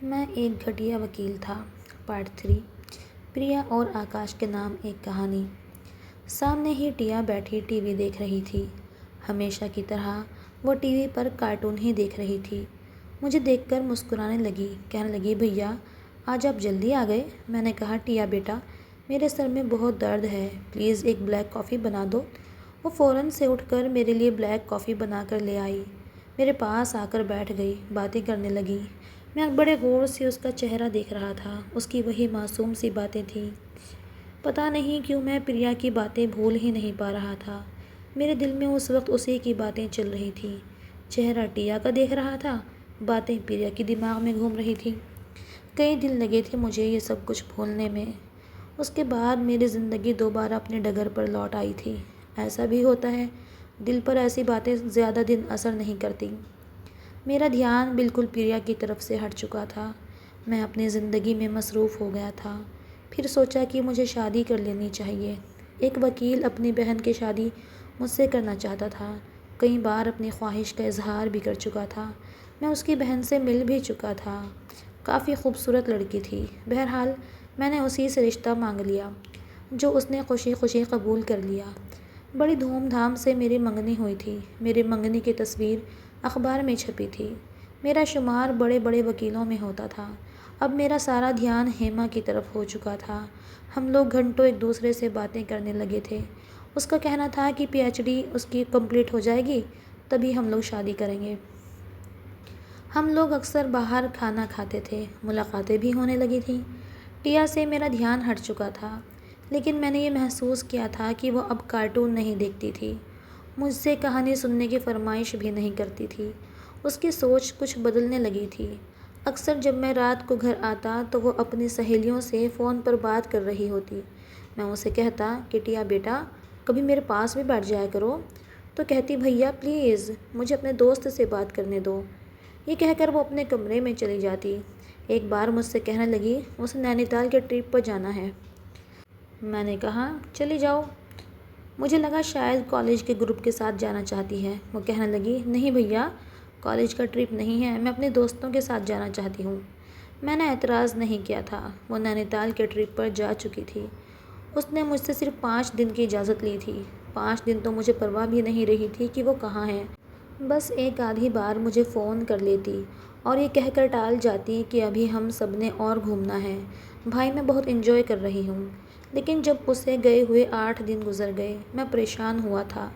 मैं एक घटिया वकील था। पार्ट 3। प्रिया और आकाश के नाम एक कहानी। सामने ही टिया बैठी टीवी देख रही थी। हमेशा की तरह वो टीवी पर कार्टून ही देख रही थी। मुझे देखकर मुस्कुराने लगी, कहने लगी, भैया आज आप जल्दी आ गए। मैंने कहा, टिया बेटा मेरे सर में बहुत दर्द है, प्लीज़ एक ब्लैक कॉफ़ी बना दो। वो फ़ौरन से उठकर मेरे लिए ब्लैक कॉफ़ी बना कर ले आई। मेरे पास आकर बैठ गई, बातें करने लगी। मैं बड़े गौर से उसका चेहरा देख रहा था। उसकी वही मासूम सी बातें थीं। पता नहीं क्यों मैं प्रिया की बातें भूल ही नहीं पा रहा था। मेरे दिल में उस वक्त उसी की बातें चल रही थीं। चेहरा टिया का देख रहा था, बातें प्रिया के दिमाग में घूम रही थी। कई दिन लगे थे मुझे ये सब कुछ भूलने में। उसके बाद मेरी ज़िंदगी दोबारा अपने डगर पर लौट आई थी। ऐसा भी होता है, दिल पर ऐसी बातें ज़्यादा दिन असर नहीं करती। मेरा ध्यान बिल्कुल प्रिया की तरफ से हट चुका था। मैं अपनी ज़िंदगी में मसरूफ़ हो गया था। फिर सोचा कि मुझे शादी कर लेनी चाहिए। एक वकील अपनी बहन की शादी मुझसे करना चाहता था। कई बार अपनी ख्वाहिश का इजहार भी कर चुका था। मैं उसकी बहन से मिल भी चुका था। काफ़ी खूबसूरत लड़की थी। बहरहाल मैंने उसी से रिश्ता मांग लिया, जो उसने खुशी खुशी कबूल कर लिया। बड़ी धूमधाम से मेरी मंगनी हुई थी। मेरी मंगनी की तस्वीर अखबार में छपी थी। मेरा शुमार बड़े बड़े वकीलों में होता था। अब मेरा सारा ध्यान हेमा की तरफ हो चुका था। हम लोग घंटों एक दूसरे से बातें करने लगे थे। उसका कहना था कि पीएचडी उसकी कंप्लीट हो जाएगी तभी हम लोग शादी करेंगे। हम लोग अक्सर बाहर खाना खाते थे, मुलाकातें भी होने लगी थीं। टिया से मेरा ध्यान हट चुका था, लेकिन मैंने ये महसूस किया था कि वो अब कार्टून नहीं देखती थी। मुझसे कहानी सुनने की फरमाइश भी नहीं करती थी। उसकी सोच कुछ बदलने लगी थी। अक्सर जब मैं रात को घर आता तो वो अपनी सहेलियों से फ़ोन पर बात कर रही होती। मैं उसे कहता कि टिया बेटा कभी मेरे पास भी बैठ जाया करो। तो कहती, भैया प्लीज़ मुझे अपने दोस्त से बात करने दो। ये कहकर वो अपने कमरे में चली जाती। एक बार मुझसे कहने लगी उसे नैनीताल के ट्रिप पर जाना है। मैंने कहा, चली जाओ। मुझे लगा शायद कॉलेज के ग्रुप के साथ जाना चाहती है। वो कहने लगी, नहीं भैया कॉलेज का ट्रिप नहीं है, मैं अपने दोस्तों के साथ जाना चाहती हूँ। मैंने एतराज़ नहीं किया था। वो नैनीताल के ट्रिप पर जा चुकी थी। उसने मुझसे सिर्फ 5 दिन की इजाज़त ली थी। 5 दिन तो मुझे परवाह भी नहीं रही थी कि वो कहाँ है। बस एक आधी बार मुझे फ़ोन कर लेती और ये कहकर टाल जाती कि अभी हम सब ने और घूमना है, भाई मैं बहुत एंजॉय कर रही हूँ। लेकिन जब उसे गए हुए 8 दिन गुजर गए, मैं परेशान हुआ था।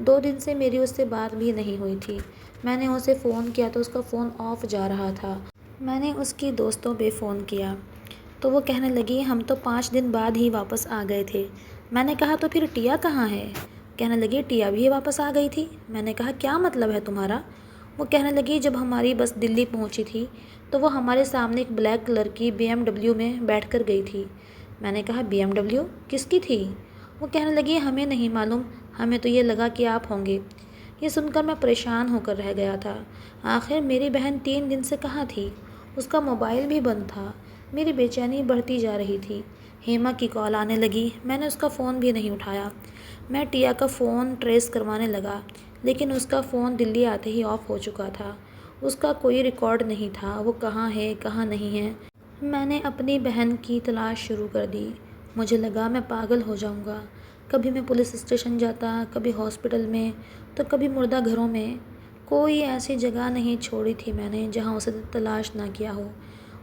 2 दिन से मेरी उससे बात भी नहीं हुई थी। मैंने उसे फ़ोन किया तो उसका फ़ोन ऑफ जा रहा था। मैंने उसकी दोस्तों पे फ़ोन किया तो वो कहने लगी, हम तो 5 दिन बाद ही वापस आ गए थे। मैंने कहा, तो फिर टिया कहाँ है? कहने लगी, टिया भी वापस आ गई थी। मैंने कहा, क्या मतलब है तुम्हारा? वो कहने लगी, जब हमारी बस दिल्ली पहुंची थी तो वो हमारे सामने एक ब्लैक कलर की BMW में बैठ कर गई थी। मैंने कहा, BMW किसकी थी? वो कहने लगी, हमें नहीं मालूम, हमें तो ये लगा कि आप होंगे। ये सुनकर मैं परेशान होकर रह गया था। आखिर मेरी बहन 3 दिन से कहाँ थी? उसका मोबाइल भी बंद था। मेरी बेचैनी बढ़ती जा रही थी। हेमा की कॉल आने लगी। मैंने उसका फ़ोन भी नहीं उठाया। मैं टिया का फ़ोन ट्रेस करवाने लगा, लेकिन उसका फ़ोन दिल्ली आते ही ऑफ हो चुका था। उसका कोई रिकॉर्ड नहीं था। वो कहाँ है कहाँ नहीं है। मैंने अपनी बहन की तलाश शुरू कर दी। मुझे लगा मैं पागल हो जाऊंगा। कभी मैं पुलिस स्टेशन जाता, कभी हॉस्पिटल में, तो कभी मुर्दा घरों में। कोई ऐसी जगह नहीं छोड़ी थी मैंने जहाँ उसे तलाश ना किया हो।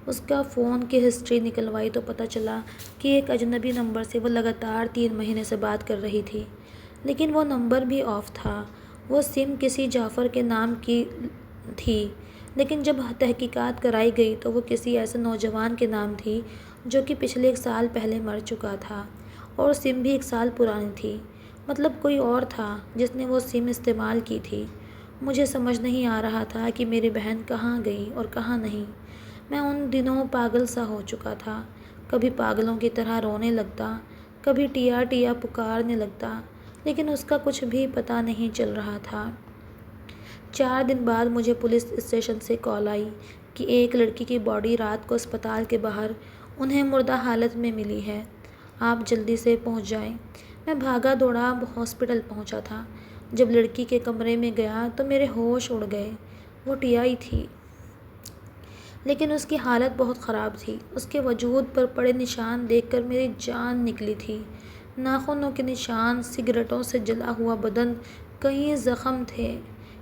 उसका फ़ोन की हिस्ट्री निकलवाई तो पता चला कि एक अजनबी नंबर से वो लगातार 3 महीने से बात कर रही थी, लेकिन वो नंबर भी ऑफ था। वो सिम किसी जाफ़र के नाम की थी, लेकिन जब तहकीकात कराई गई तो वो किसी ऐसे नौजवान के नाम थी जो कि पिछले 1 साल पहले मर चुका था, और सिम भी 1 साल पुरानी थी। मतलब कोई और था जिसने वो सिम इस्तेमाल की थी। मुझे समझ नहीं आ रहा था कि मेरी बहन कहाँ गई और कहाँ नहीं। मैं उन दिनों पागल सा हो चुका था। कभी पागलों की तरह रोने लगता, कभी टिया टिया पुकारने लगता, लेकिन उसका कुछ भी पता नहीं चल रहा था। 4 दिन बाद मुझे पुलिस स्टेशन से कॉल आई कि एक लड़की की बॉडी रात को अस्पताल के बाहर उन्हें मुर्दा हालत में मिली है, आप जल्दी से पहुंच जाएं। मैं भागा दौड़ा हॉस्पिटल पहुंचा था। जब लड़की के कमरे में गया तो मेरे होश उड़ गए। वो टिया ही थी। लेकिन उसकी हालत बहुत ख़राब थी। उसके वजूद पर पड़े निशान देखकर मेरी जान निकली थी। नाखूनों के निशान, सिगरेटों से जला हुआ बदन, कई ज़ख्म थे।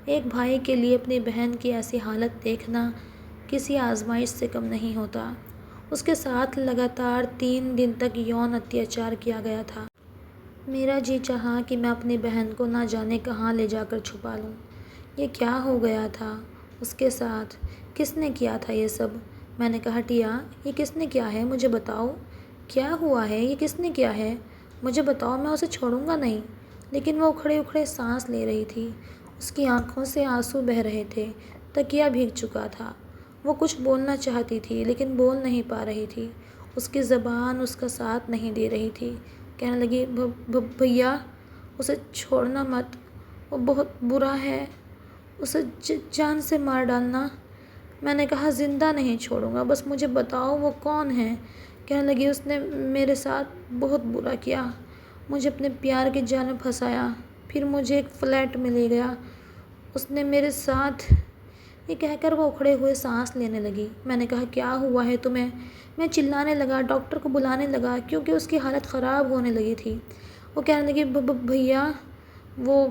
एक भाई के लिए अपनी बहन की ऐसी हालत देखना किसी आजमाइश से कम नहीं होता। उसके साथ लगातार 3 दिन तक यौन अत्याचार किया गया था। मेरा जी चाहा कि मैं अपनी बहन को ना जाने कहाँ ले जाकर छुपा लूँ। ये क्या हो गया था उसके साथ? किसने किया था ये सब? मैंने कहा, टिया, ये किसने किया है, मुझे बताओ। क्या हुआ है, ये किसने किया है, मुझे बताओ, मैं उसे छोड़ूंगा नहीं। लेकिन वो उखड़े उखड़े सांस ले रही थी। उसकी आंखों से आंसू बह रहे थे। तकिया भीग चुका था। वो कुछ बोलना चाहती थी लेकिन बोल नहीं पा रही थी। उसकी ज़बान उसका साथ नहीं दे रही थी। कहने लगी, भैया, उसे छोड़ना मत, वो बहुत बुरा है, उसे जान से मार डालना। मैंने कहा, ज़िंदा नहीं छोड़ूंगा, बस मुझे बताओ वो कौन है। कहने लगी, उसने मेरे साथ बहुत बुरा किया, मुझे अपने प्यार के जाल में फंसाया, फिर मुझे एक फ्लैट में ले गया, उसने मेरे साथ। ये कहकर वो उखड़े हुए सांस लेने लगी। मैंने कहा, क्या हुआ है तुम्हें? मैं चिल्लाने लगा, डॉक्टर को बुलाने लगा, क्योंकि उसकी हालत ख़राब होने लगी थी। वो कहने लगी, भैया, वो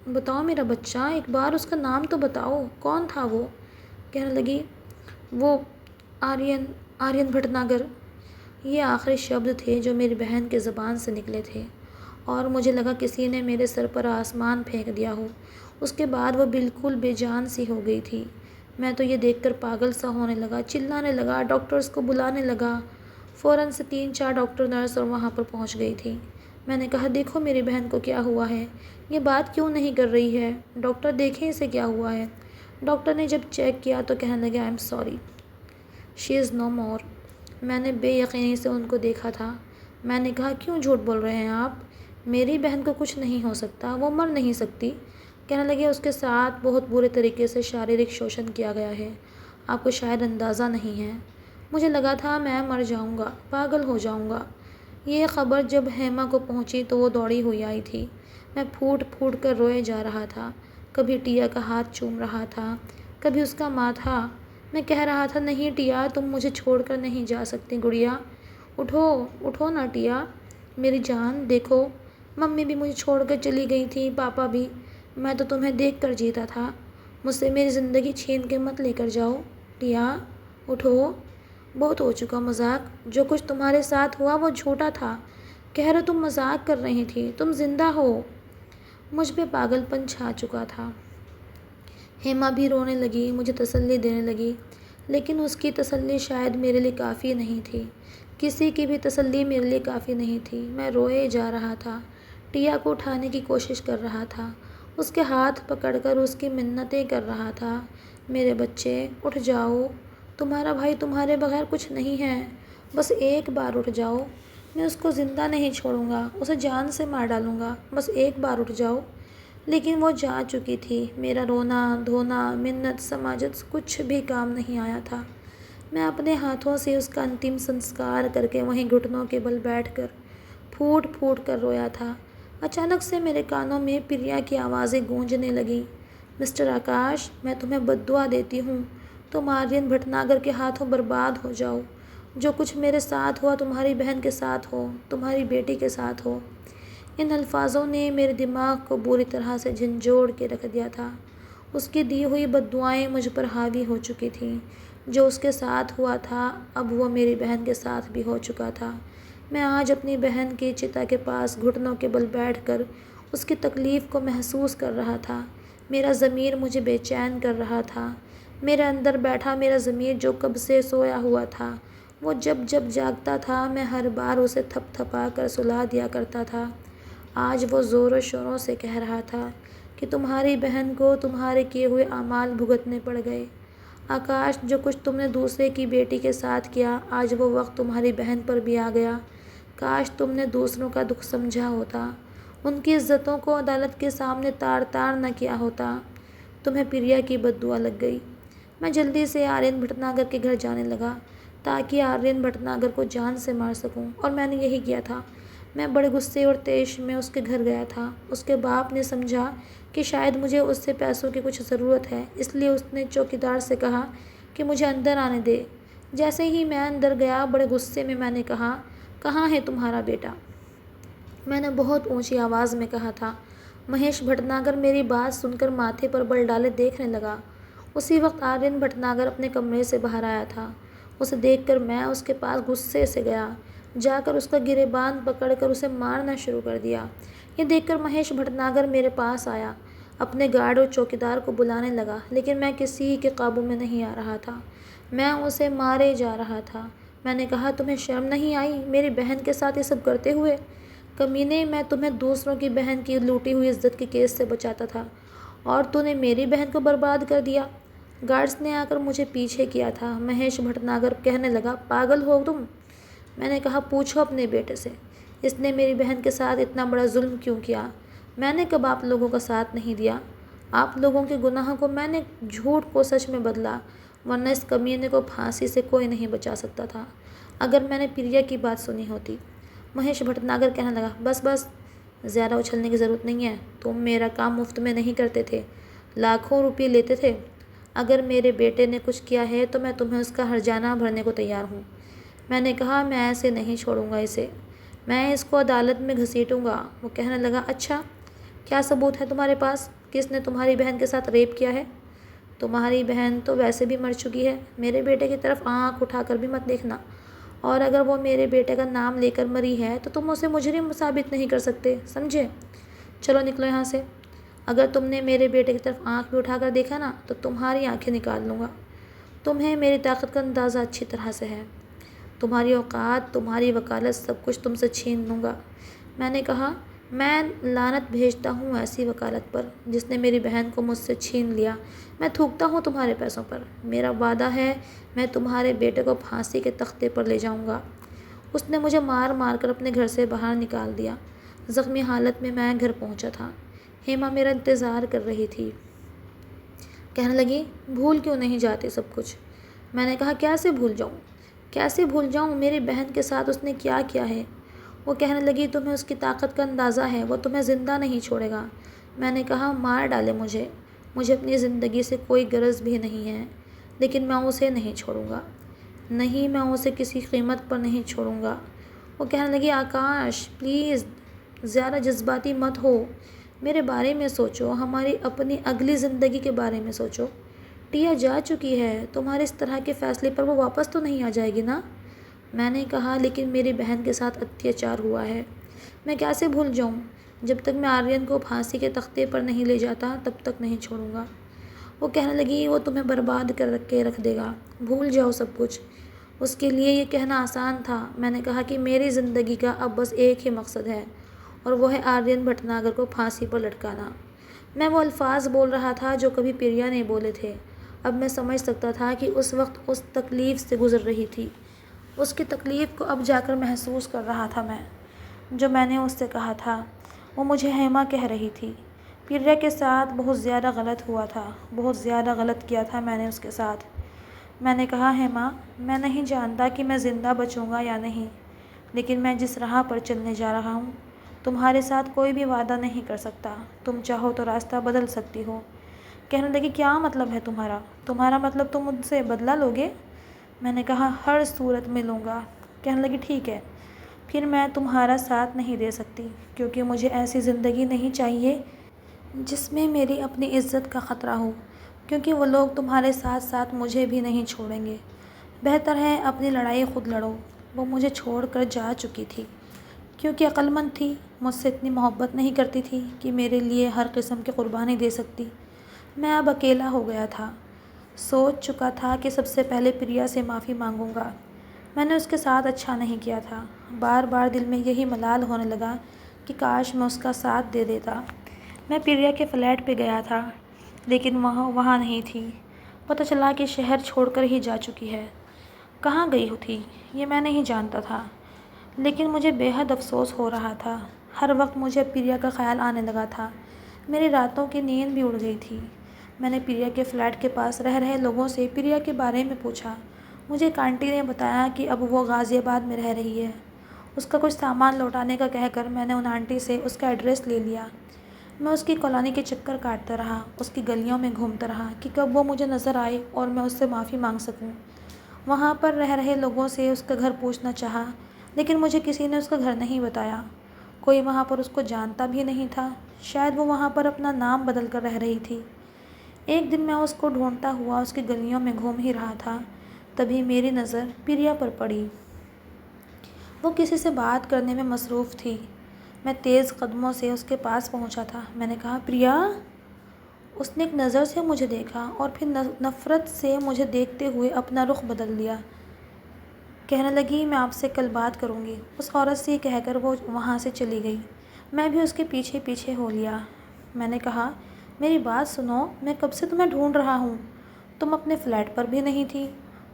बताओ मेरा बच्चा, एक बार उसका नाम तो बताओ, कौन था वो? कहने लगी, वो आर्यन आर्यन भटनागर। ये आखिरी शब्द थे जो मेरी बहन की ज़बान से निकले थे और मुझे लगा किसी ने मेरे सर पर आसमान फेंक दिया हो। उसके बाद वो बिल्कुल बेजान सी हो गई थी। मैं तो ये देखकर पागल सा होने लगा, चिल्लाने लगा, डॉक्टर्स को बुलाने लगा। फ़ौरन से 3-4 डॉक्टर, नर्स और वहाँ पर पहुँच गई थी। मैंने कहा, देखो मेरी बहन को क्या हुआ है, ये बात क्यों नहीं कर रही है, डॉक्टर देखें इसे क्या हुआ है। डॉक्टर ने जब चेक किया तो कहने लगे, I am sorry, she is no more. मैंने बेयकीनी से उनको देखा था। मैंने कहा, क्यों झूठ बोल रहे हैं आप, मेरी बहन को कुछ नहीं हो सकता, वो मर नहीं सकती। कहने लगे, उसके साथ बहुत बुरे तरीके से शारीरिक शोषण किया गया है, आपको शायद अंदाज़ा नहीं है। मुझे लगा था मैं मर जाऊंगा, पागल हो जाऊंगा। ये ख़बर जब हेमा को पहुंची तो वो दौड़ी हुई आई थी। मैं फूट फूट कर रोए जा रहा था। कभी टिया का हाथ चूम रहा था, कभी उसका माथा। मैं कह रहा था, नहीं टिया, तुम मुझे छोड़कर नहीं जा सकती गुड़िया, उठो, उठो ना टिया, मेरी जान। देखो, मम्मी भी मुझे छोड़कर चली गई थी, पापा भी। मैं तो तुम्हें देख कर जीता था, मुझसे मेरी ज़िंदगी छीन के मत लेकर जाओ। टिया, उठो, बहुत हो चुका मजाक, जो कुछ तुम्हारे साथ हुआ वो झूठा था। कह रहे तुम मजाक कर रही थी, तुम जिंदा हो। मुझ पे पागलपन छा चुका था। हेमा भी रोने लगी, मुझे तसल्ली देने लगी, लेकिन उसकी तसल्ली शायद मेरे लिए काफ़ी नहीं थी। किसी की भी तसल्ली मेरे लिए काफ़ी नहीं थी। मैं रोए जा रहा था, टिया को उठाने की कोशिश कर रहा था, उसके हाथ पकड़कर उसकी मिन्नतें कर रहा था। मेरे बच्चे, उठ जाओ, तुम्हारा भाई तुम्हारे बगैर कुछ नहीं है, बस एक बार उठ जाओ। मैं उसको ज़िंदा नहीं छोड़ूंगा, उसे जान से मार डालूंगा, बस एक बार उठ जाओ। लेकिन वो जा चुकी थी। मेरा रोना धोना, मिन्नत समाजत कुछ भी काम नहीं आया था। मैं अपने हाथों से उसका अंतिम संस्कार करके वहीं घुटनों के बल बैठकर फूट फूट कर रोया था। अचानक से मेरे कानों में प्रिया की आवाज़ें गूंजने लगीं। मिस्टर आकाश, मैं तुम्हें बद्दुआ देती हूँ, तुम आर्यन भटनागर के हाथों बर्बाद हो जाओ। जो कुछ मेरे साथ हुआ तुम्हारी बहन के साथ हो, तुम्हारी बेटी के साथ हो। इन अल्फाजों ने मेरे दिमाग को बुरी तरह से झंझोड़ के रख दिया था। उसकी दी हुई बद्दुआएं मुझ पर हावी हो चुकी थीं। जो उसके साथ हुआ था अब वो मेरी बहन के साथ भी हो चुका था। मैं आज अपनी बहन की चिता के पास घुटनों के बल बैठकर उसकी तकलीफ़ को महसूस कर रहा था। मेरा ज़मीर मुझे बेचैन कर रहा था। मेरे अंदर बैठा मेरा ज़मीर जो कब से सोया हुआ था, वो जब जब जागता था मैं हर बार उसे थपथपा कर सुला दिया करता था। आज वो ज़ोरों शोरों से कह रहा था कि तुम्हारी बहन को तुम्हारे किए हुए अमाल भुगतने पड़ गए। आकाश, जो कुछ तुमने दूसरे की बेटी के साथ किया, आज वो वक्त तुम्हारी बहन पर भी आ गया। काश तुमने दूसरों का दुख समझा होता, उनकी इज्जतों को अदालत के सामने तार तार न किया होता। तुम्हें प्रिया की बद्दुआ लग गई। मैं जल्दी से आर्यन भटनागर के घर जाने लगा ताकि आर्यन भटनागर को जान से मार सकूं, और मैंने यही किया था। मैं बड़े गुस्से और तेश में उसके घर गया था। उसके बाप ने समझा कि शायद मुझे उससे पैसों की कुछ ज़रूरत है, इसलिए उसने चौकीदार से कहा कि मुझे अंदर आने दे। जैसे ही मैं अंदर गया बड़े गुस्से में मैंने कहा, कहाँ है तुम्हारा बेटा? मैंने बहुत ऊंची आवाज़ में कहा था। महेश भटनागर मेरी बात सुनकर माथे पर बल डाले देखने लगा। उसी वक्त आर्यन भटनागर अपने कमरे से बाहर आया था। उसे देखकर मैं उसके पास गुस्से से गया, जाकर उसका गिरेबान पकड़कर उसे मारना शुरू कर दिया। ये देखकर महेश भटनागर मेरे पास आया, अपने गार्ड और चौकीदार को बुलाने लगा, लेकिन मैं किसी के काबू में नहीं आ रहा था। मैं उसे मारे जा रहा था। मैंने कहा, तुम्हें शर्म नहीं आई मेरी बहन के साथ ये सब करते हुए? कमीने, मैं तुम्हें दूसरों की बहन की लूटी हुई इज्जत के केस से बचाता था और तूने मेरी बहन को बर्बाद कर दिया। गार्ड्स ने आकर मुझे पीछे किया था। महेश भटनागर कहने लगा, पागल हो तुम? मैंने कहा, पूछो अपने बेटे से, इसने मेरी बहन के साथ इतना बड़ा जुल्म क्यों किया? मैंने कब आप लोगों का साथ नहीं दिया? आप लोगों के गुनाह को मैंने झूठ को सच में बदला, वरना इस कमीने को फांसी से कोई नहीं बचा सकता था अगर मैंने प्रिया की बात सुनी होती। महेश भटनागर कहने लगा, बस बस, ज़्यादा उछलने की ज़रूरत नहीं है। तुम मेरा काम मुफ्त में नहीं करते थे, लाखों रुपये लेते थे। अगर मेरे बेटे ने कुछ किया है तो मैं तुम्हें उसका हर्जाना भरने को तैयार हूँ। मैंने कहा, मैं ऐसे नहीं छोड़ूंगा इसे, मैं इसको अदालत में घसीटूंगा। वो कहने लगा, अच्छा, क्या सबूत है तुम्हारे पास? किसने तुम्हारी बहन के साथ रेप किया है? तुम्हारी बहन तो वैसे भी मर चुकी है। मेरे बेटे की तरफ आँख उठाकर भी मत देखना, और अगर वो मेरे बेटे का नाम लेकर मरी है तो तुम उसे मुजरिम साबित नहीं कर सकते, समझे? चलो निकलो यहाँ से। अगर तुमने मेरे बेटे की तरफ आँख भी उठाकर देखा ना तो तुम्हारी आंखें निकाल लूँगा। तुम्हें मेरी ताकत का अंदाज़ा अच्छी तरह से है। तुम्हारी औकात, तुम्हारी वकालत, सब कुछ तुमसे छीन लूँगा। मैंने कहा, मैं लानत भेजता हूँ ऐसी वकालत पर जिसने मेरी बहन को मुझसे छीन लिया। मैं थूकता हूँ तुम्हारे पैसों पर। मेरा वादा है, मैं तुम्हारे बेटे को फांसी के तख्ते पर ले जाऊँगा। उसने मुझे मार मार कर अपने घर से बाहर निकाल दिया। ज़ख्मी हालत में मैं घर पहुँचा था। हेमा मेरा इंतज़ार कर रही थी। कहने लगी, भूल क्यों नहीं जाती सब कुछ? मैंने कहा, कैसे भूल जाऊँ? कैसे भूल जाऊँ? मेरी बहन के साथ उसने क्या किया है? वो कहने लगी, तुम्हें उसकी ताकत का अंदाज़ा है, वो तुम्हें ज़िंदा नहीं छोड़ेगा। मैंने कहा, मार डाले मुझे अपनी ज़िंदगी से कोई गरज भी नहीं है, लेकिन मैं उसे नहीं छोड़ूंगा। नहीं, मैं उसे किसी कीमत पर नहीं छोड़ूंगा। वो कहने लगी, आकाश प्लीज़ ज़्यादा जज्बाती मत हो, मेरे बारे में सोचो, हमारी अपनी अगली ज़िंदगी के बारे में सोचो। टिया जा चुकी है, तुम्हारे इस तरह के फ़ैसले पर वो वापस तो नहीं आ जाएगी ना? मैंने कहा, लेकिन मेरी बहन के साथ अत्याचार हुआ है, मैं कैसे भूल जाऊं? जब तक मैं आर्यन को फांसी के तख्ते पर नहीं ले जाता तब तक नहीं छोड़ूंगा। वो कहने लगी, वो तुम्हें बर्बाद कर के रख देगा, भूल जाओ सब कुछ। उसके लिए ये कहना आसान था। मैंने कहा कि मेरी ज़िंदगी का अब बस एक ही मकसद है, और वो है आर्यन भटनागर को फांसी पर लटकाना। मैं वो अल्फाज बोल रहा था जो कभी प्रिया ने बोले थे। अब मैं समझ सकता था कि उस वक्त उस तकलीफ़ से गुज़र रही थी। उसकी तकलीफ़ को अब जाकर महसूस कर रहा था मैं। जो मैंने उससे कहा था वो मुझे हेमा कह रही थी। प्रिया के साथ बहुत ज़्यादा गलत हुआ था, बहुत ज़्यादा गलत किया था मैंने उसके साथ। मैंने कहा, हेमा, मैं नहीं जानता कि मैं ज़िंदा बचूंगा या नहीं, लेकिन मैं जिस राह पर चलने जा रहा हूँ, तुम्हारे साथ कोई भी वादा नहीं कर सकता। तुम चाहो तो रास्ता बदल सकती हो। कहने लगी, क्या मतलब है तुम्हारा? तुम्हारा मतलब तुम मुझसे बदला लोगे? मैंने कहा, हर सूरत में लूँगा। कहने लगी, ठीक है, फिर मैं तुम्हारा साथ नहीं दे सकती, क्योंकि मुझे ऐसी ज़िंदगी नहीं चाहिए जिसमें मेरी अपनी इज़्ज़त का ख़तरा हो, क्योंकि वो लोग तुम्हारे साथ साथ मुझे भी नहीं छोड़ेंगे। बेहतर है अपनी लड़ाई ख़ुद लड़ो। वो मुझे छोड़ कर जा चुकी थी, क्योंकि अक्लमंद थी, मुझसे इतनी मोहब्बत नहीं करती थी कि मेरे लिए हर किस्म की क़ुरबानी दे सकती। मैं अब अकेला हो गया था। सोच चुका था कि सबसे पहले प्रिया से माफ़ी मांगूंगा। मैंने उसके साथ अच्छा नहीं किया था। बार बार दिल में यही मलाल होने लगा कि काश मैं उसका साथ दे देता। मैं प्रिया के फ्लैट पे गया था, लेकिन वहाँ नहीं थी। पता चला कि शहर छोड़कर ही जा चुकी है। कहाँ गई थी ये मैं नहीं जानता था, लेकिन मुझे बेहद अफसोस हो रहा था। हर वक्त मुझे प्रिया का ख्याल आने लगा था। मेरी रातों की नींद भी उड़ गई थी। मैंने प्रिया के फ्लैट के पास रह रहे लोगों से प्रिया के बारे में पूछा। मुझे एक आंटी ने बताया कि अब वो गाज़ियाबाद में रह रही है। उसका कुछ सामान लौटाने का कहकर मैंने उन आंटी से उसका एड्रेस ले लिया। मैं उसकी कॉलोनी के चक्कर काटता रहा, उसकी गलियों में घूमता रहा कि कब वो मुझे नज़र आए और मैं उससे माफ़ी मांग सकूं। वहाँ पर रह रहे लोगों से उसका घर पूछना चाहा, लेकिन मुझे किसी ने उसका घर नहीं बताया। कोई वहाँ पर उसको जानता भी नहीं था। शायद वो वहाँ पर अपना नाम बदल कर रह रही थी। एक दिन मैं उसको ढूंढता हुआ उसकी गलियों में घूम ही रहा था, तभी मेरी नज़र प्रिया पर पड़ी। वो किसी से बात करने में मसरूफ़ थी। मैं तेज़ कदमों से उसके पास पहुंचा था। मैंने कहा, प्रिया। उसने एक नज़र से मुझे देखा और फिर नफ़रत से मुझे देखते हुए अपना रुख बदल लिया। कहने लगी, मैं आपसे कल बात करूंगी। उस औरत से कहकर वो वहाँ से चली गई। मैं भी उसके पीछे पीछे हो लिया। मैंने कहा, मेरी बात सुनो, मैं कब से तुम्हें ढूंढ रहा हूँ। तुम अपने फ्लैट पर भी नहीं थी।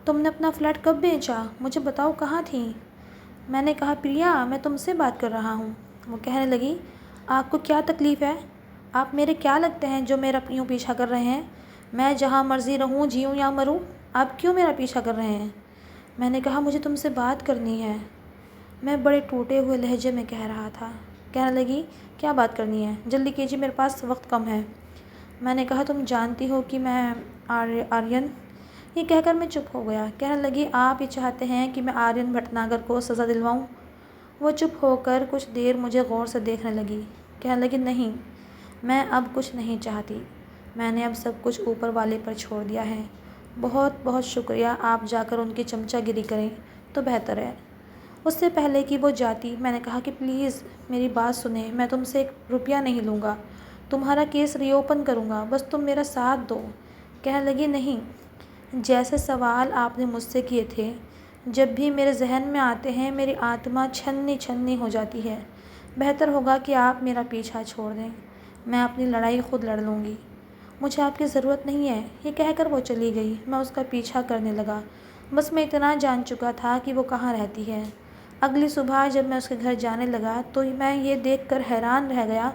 तुमने अपना फ्लैट कब बेचा, मुझे बताओ, कहाँ थी। मैंने कहा, प्रिया, मैं तुमसे बात कर रहा हूँ। वो कहने लगी, आपको क्या तकलीफ़ है? आप मेरे क्या लगते हैं जो मेरा यूँ पीछा कर रहे हैं? मैं जहाँ मर्ज़ी रहूँ, जीऊँ या मरूँ, आप क्यों मेरा पीछा कर रहे हैं? मैंने कहा, मुझे तुमसे बात करनी है। मैं बड़े टूटे हुए लहजे में कह रहा था। कहने लगी, क्या बात करनी है, जल्दी कीजिए, मेरे पास वक्त कम है। मैंने कहा, तुम जानती हो कि मैं आर्यन। ये कहकर मैं चुप हो गया। कहने लगी, आप ये चाहते हैं कि मैं आर्यन भटनागर को सज़ा दिलवाऊं? वो चुप होकर कुछ देर मुझे गौर से देखने लगी। कहने लगी, नहीं, मैं अब कुछ नहीं चाहती। मैंने अब सब कुछ ऊपर वाले पर छोड़ दिया है। बहुत बहुत शुक्रिया, आप जाकर उनकी चमचागिरी करें तो बेहतर है। उससे पहले कि वो जाती, मैंने कहा कि प्लीज़ मेरी बात सुने, मैं तुमसे 1 रुपया नहीं लूँगा। तुम्हारा केस रीओपन करूँगा, बस तुम मेरा साथ दो। कहने लगी, नहीं, जैसे सवाल आपने मुझसे किए थे, जब भी मेरे जहन में आते हैं मेरी आत्मा छन्नी छन्नी हो जाती है। बेहतर होगा कि आप मेरा पीछा छोड़ दें। मैं अपनी लड़ाई खुद लड़ लूँगी। मुझे आपकी ज़रूरत नहीं है। ये कहकर वो चली गई। मैं उसका पीछा करने लगा। बस मैं इतना जान चुका था कि वो कहाँ रहती है। अगली सुबह जब मैं उसके घर जाने लगा तो मैं ये देखकर हैरान रह गया,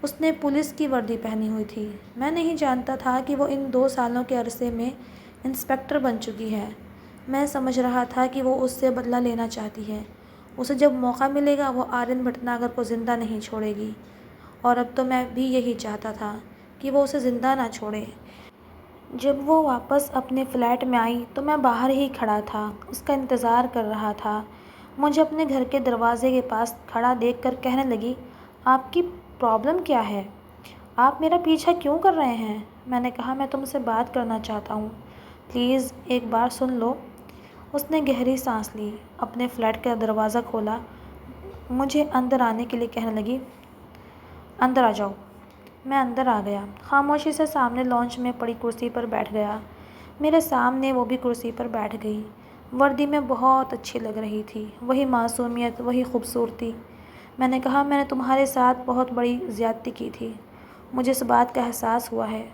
उसने पुलिस की वर्दी पहनी हुई थी। मैं नहीं जानता था कि वो इन 2 सालों के अरसे में इंस्पेक्टर बन चुकी है। मैं समझ रहा था कि वो उससे बदला लेना चाहती है। उसे जब मौका मिलेगा वो आर्यन भटनागर को ज़िंदा नहीं छोड़ेगी। और अब तो मैं भी यही चाहता था कि वो उसे ज़िंदा ना छोड़े। जब वो वापस अपने फ्लैट में आई तो मैं बाहर ही खड़ा था, उसका इंतज़ार कर रहा था। मुझे अपने घर के दरवाजे के पास खड़ा देखकर कहने लगी, आपकी प्रॉब्लम क्या है? आप मेरा पीछा क्यों कर रहे हैं? मैंने कहा, मैं तुमसे बात करना चाहता हूँ, प्लीज़ एक बार सुन लो। उसने गहरी सांस ली, अपने फ्लैट का दरवाज़ा खोला, मुझे अंदर आने के लिए कहने लगी, अंदर आ जाओ। मैं अंदर आ गया। खामोशी से सामने लॉन्च में पड़ी कुर्सी पर बैठ गया। मेरे सामने वो भी कुर्सी पर बैठ गई। वर्दी में बहुत अच्छी लग रही थी, वही मासूमियत, वही खूबसूरती। मैंने कहा, मैंने तुम्हारे साथ बहुत बड़ी ज़्यादती की थी, मुझे इस बात का एहसास हुआ है।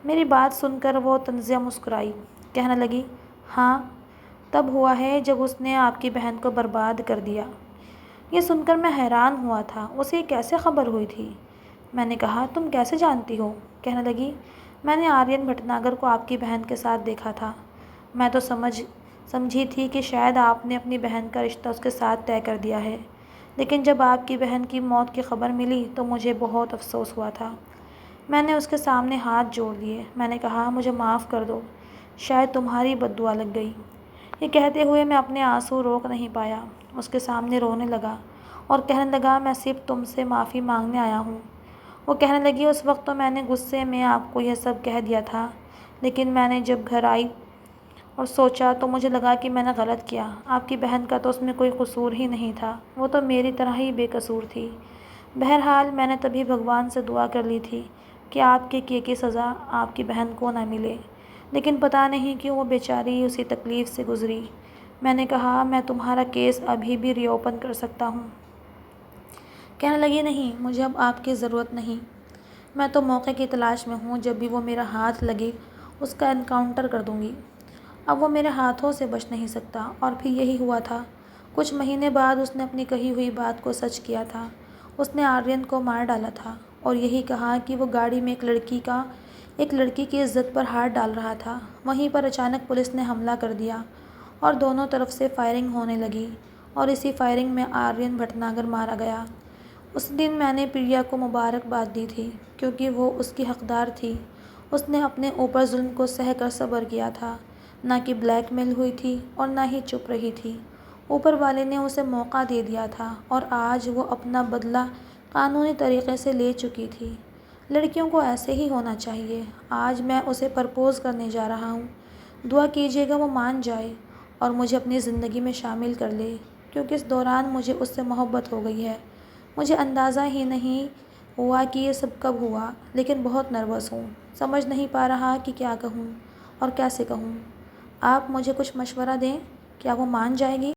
मेरी बात सुनकर वो तंज़िया मुस्कुराई। कहने लगी, हाँ, तब हुआ है जब उसने आपकी बहन को बर्बाद कर दिया। ये सुनकर मैं हैरान हुआ था, उसे कैसे खबर हुई थी? मैंने कहा, तुम कैसे जानती हो? कहने लगी, मैंने आर्यन भटनागर को आपकी बहन के साथ देखा था। मैं तो समझी थी कि शायद आपने अपनी बहन का रिश्ता उसके साथ तय कर दिया है, लेकिन जब आपकी बहन की मौत की खबर मिली तो मुझे बहुत अफसोस हुआ था। मैंने उसके सामने हाथ जोड़ लिए। मैंने कहा, मुझे माफ़ कर दो, शायद तुम्हारी बद्दुआ लग गई। ये कहते हुए मैं अपने आंसू रोक नहीं पाया, उसके सामने रोने लगा और कहने लगा, मैं सिर्फ तुमसे माफ़ी मांगने आया हूँ। वो कहने लगी, उस वक्त तो मैंने गुस्से में आपको यह सब कह दिया था, लेकिन मैंने जब घर आई और सोचा तो मुझे लगा कि मैंने गलत किया। आपकी बहन का तो उसमें कोई कसूर ही नहीं था, वो तो मेरी तरह ही बेकसूर थी। बहरहाल मैंने तभी भगवान से दुआ कर ली थी कि आपके किए की सज़ा आपकी बहन को ना मिले, लेकिन पता नहीं क्यों वो बेचारी उसी तकलीफ़ से गुज़री। मैंने कहा, मैं तुम्हारा केस अभी भी रीओपन कर सकता हूँ। कहने लगी, नहीं, मुझे अब आपकी ज़रूरत नहीं। मैं तो मौके की तलाश में हूँ, जब भी वो मेरा हाथ लगे उसका एनकाउंटर कर दूँगी। अब वो मेरे हाथों से बच नहीं सकता। और फिर यही हुआ था। कुछ महीने बाद उसने अपनी कही हुई बात को सच किया था। उसने आर्यन को मार डाला था और यही कहा कि वो गाड़ी में एक लड़की की इज्जत पर हाथ डाल रहा था। वहीं पर अचानक पुलिस ने हमला कर दिया और दोनों तरफ से फायरिंग होने लगी और इसी फायरिंग में आर्यन भटनागर मारा गया। उस दिन मैंने प्रिया को मुबारकबाद दी थी क्योंकि वो उसकी हकदार थी। उसने अपने ऊपर जुल्म को सह कर सब्र किया था, ना कि ब्लैकमेल हुई थी और ना ही चुप रही थी। ऊपर वाले ने उसे मौका दे दिया था और आज वो अपना बदला कानूनी तरीके से ले चुकी थी। लड़कियों को ऐसे ही होना चाहिए। आज मैं उसे प्रपोज़ करने जा रहा हूँ। दुआ कीजिएगा वो मान जाए और मुझे अपनी ज़िंदगी में शामिल कर ले, क्योंकि इस दौरान मुझे उससे मोहब्बत हो गई है। मुझे अंदाज़ा ही नहीं हुआ कि ये सब कब हुआ, लेकिन बहुत नर्वस हूँ। समझ नहीं पा रहा कि क्या कहूँ और कैसे कहूँ। आप मुझे कुछ मशवरा दें, क्या वो मान जाएगी?